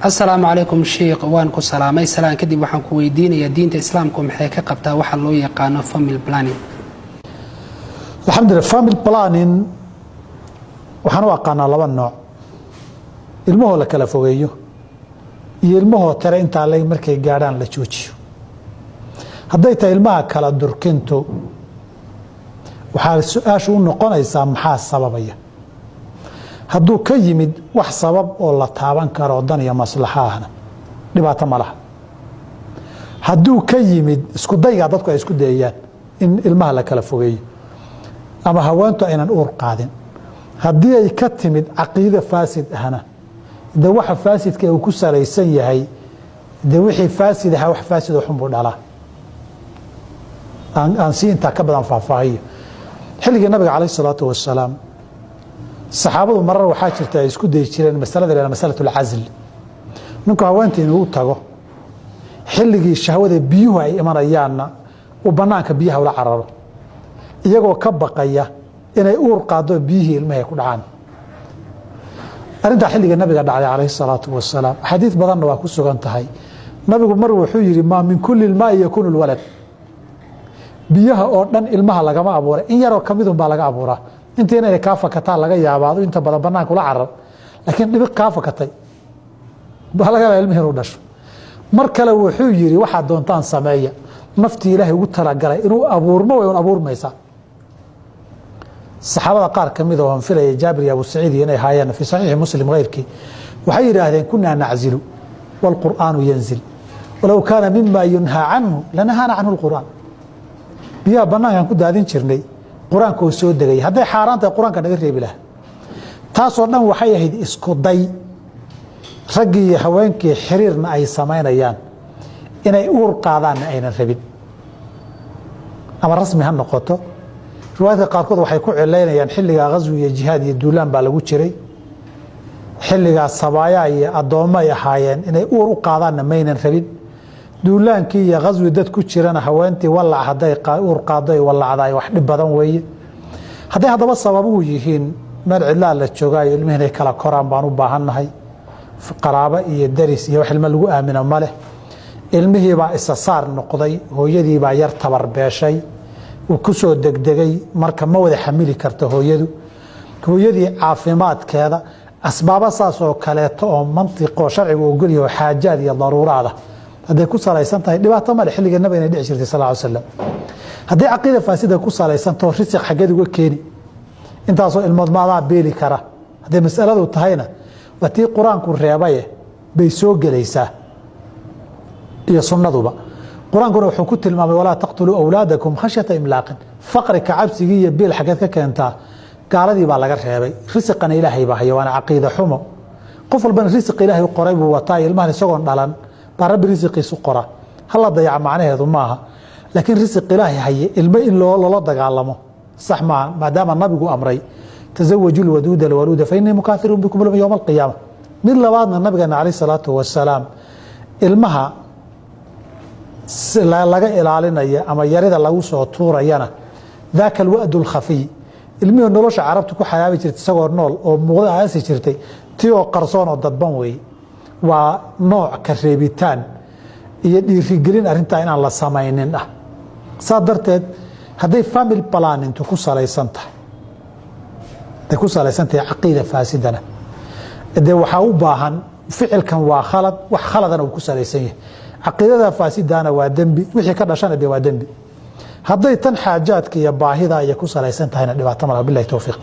السلام عليكم شيخ وانكو سلامي سلام كدي waxaan ku weydiinaya diinta islaamku maxay ka qabtaa waxa loo yaqaan family planning alxamdulillah family planning waxaan u aqaanaa laba nooc ilmaha la kala fogeeyo iyo ilmaha tare inta la markay gaaraan la joojiyo haday tahay ilmaha kala durkinto waxa su'aashu u noqonaysaa maxaa sababaya hadduu ka yimid wax sabab oo la taaban karo dan iyo maslaxaana dhibaato ma laha hadduu ka yimid isku dayga dadku ay isku dayayaan in ilmaha la kala fogeeyo ama haweentu aynan uur qaadin haddii ay ka timid caqiido faasid ahna de waxa faasidka uu ku salaysan yahay de wixii faasid ah wax faasid oo xun buu dhalaa aan si inta ka badan faahfaahiyo xilliga nabiga calayhi salaatu wassalaam saxaabadu marar waxaa jirta ay isku day jireen masalada masalatul azl ninku haweenta inuu tago xilligii shahwada biyuhu ay imanayaanna u banaanka biyaha ula cararo iyagoo ka baqaya inay uur qaado biyihii ilmaha ku dhacaan arinta xilliga nabiga dhacay calayhi salaatu wassalaam xadiis badanna waa ku sugan tahay nabigu mar wuxuu yiri ma min kulli al-ma'i yakunu al-walad biyaha oo dhan ilmaha lagama abuuray in yaroo kamidun baa laga abuuraa inta inay ka fakataa laga yaabaado inta badan banaanka ula carar laakiin dhibiq ka fakatay baa laga yaabaa ilmaha inuu dhasho mar kale wuxuu yiri waxa doontaan sameeya nafti ilaahay ugu talagalay inuu abuurmo way abuurmaysa saxaabada qaar kamid oo filay Jaabir iyo Abu Saciid inay haayeen fi sahih Muslim غيرkii waxay yiraahdeen kunna na'zilu wal qur'aanu yanzil walaw kana mimma yunha anhu lanahana anhu al qur'an biya banaankan ku daadin jirnay quraanka oo soo degay haday xaaraanta quraanka naga reebi lahaa taas oo dhan waxay ahayd isku day ragii haweenkii xiriirna ay sameynayaan inay uur qaadaan ayna rabin ama rasmi ha noqoto riwaayadka qaarkood waxay ku cileynayaan xilliga qaswi iyo jihaad iyo duulaan baa lagu jiray xilliga sabaaya iyo adooma ay ahaayeen inay uur u qaadaan maynan rabin duulaankii iyo qaswi dad ku jirana haweentii walac haday uur qaaday walacday wax dhib badan weeye haday hadaba sababuhu yihiin meel cidla la joogay ilmaha kala koraan baan u baahanahay qaraabo iyo daris iyo wax ilma lagu aamino male ilmihii baa isa saar noqday hooyadii baa yar tabar beeshay uu ku soo degdegay marka ma wada xamili karto hooyadii caafimaadkeeda asbaaba saas oo kaleeto oo mantiqo sharciga oo galiyo xaajaad iyo daruuraada haday ku salaysan tahay dhibaato ma xilliga nabiga dhici jirtay sallallahu alayhi wasallam haday aqeeda faasida ku salaysan tahay risq xageed uga keeni intaasoo ilmood maadaa beeli kara haday mas'aladu tahayna watii quraanku reebay bay soo galaysaa iyo sunnaduba quraankuna wuxuu ku tilmaamay walaa taqtulu awlaadakum khashyata imlaaqin faqri ka cabsigi iyo beel xageed ka keentaa gaaladii baa laga reebay risqana ilaahay baa hayo waana aqeeda xumo qof walban risq ilaahay qoray buu wataa ilmaha isagoo dhalan barab risqiisu qora hal dayac macnaheedu maaha laakiin risq ilaahay haye ilma in loo dagaalamo sax ma maadaama nabigu amray tazawwajul waduda alwaluda fa inni mukathirun bikum yawm alqiyamah mid labaadna nabiga alayhi salaatu wassalaam ilmaha laga ilaalinaya ama yarida lagu soo tuurayana daaka alwa'd alkhafi ilmihi nolosha carabtu ku xayaabi jirtay isagoo nool oo muuqda aasi jirtay tiyo qarsoon oo dadban weey waa nooc ka reebitaan iyo dhiirigelin arinta inaan la samaynin ah sadarteed haday family planning ku salaysan tahay aqeeda faasidana waxa u baahan ficilkan waa khalad wax khaladan uu ku salaysan yahay aqeedada faasidana waa dambi wixii ka dhashana waa dambi haday tan xaajaadka iyo baahida ay ku salaysan tahayna dhibaato ma billahi tawfiiq